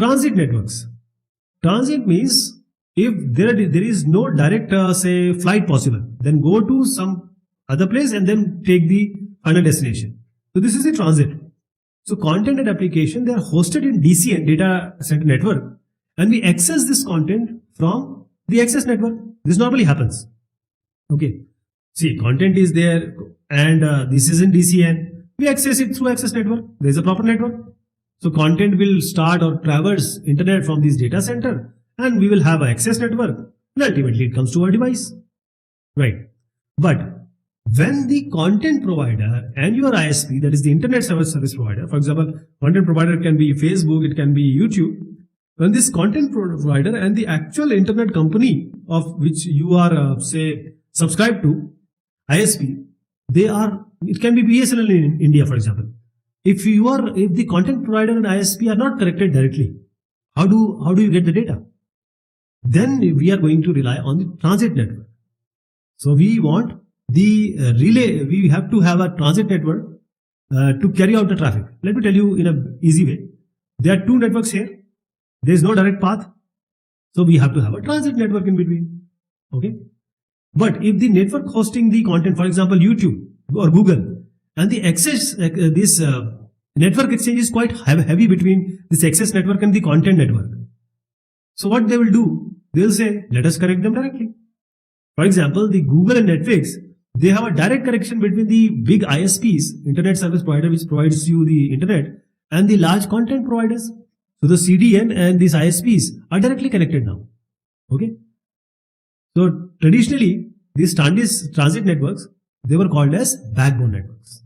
Transit networks. Transit means if there is no direct say flight possible, then go to some other place and then take the final destination. So this is the transit. So content and application, they are hosted in DCN, data center network, and we access this content from the access network. This normally happens. Okay. See, content is there and this is in DCN. We access it through access network. There is a proper network. So content will start or traverse internet from this data center and we will have an access network and ultimately it comes to our device. Right. But when the content provider and your ISP, that is the internet service provider, for example, content provider can be Facebook, it can be YouTube. When this content provider and the actual internet company of which you are say subscribed to, ISP, it can be BSNL in India, for example. If the content provider and ISP are not connected directly, how do you get the data? Then we are going to rely on the transit network. So we want the relay, we have to have a transit network to carry out the traffic. Let me tell you in an easy way. There are two networks here. There is no direct path. So we have to have a transit network in between. Okay. But if the network hosting the content, for example, YouTube or Google, and the access, this network exchange is quite heavy between this access network and the content network. So what they will do, they will say, let us connect them directly. For example, the Google and Netflix, they have a direct connection between the big ISPs, internet service provider, which provides you the internet, and the large content providers. So the CDN and these ISPs are directly connected now. Okay. So traditionally, these transit networks, they were called as backbone networks.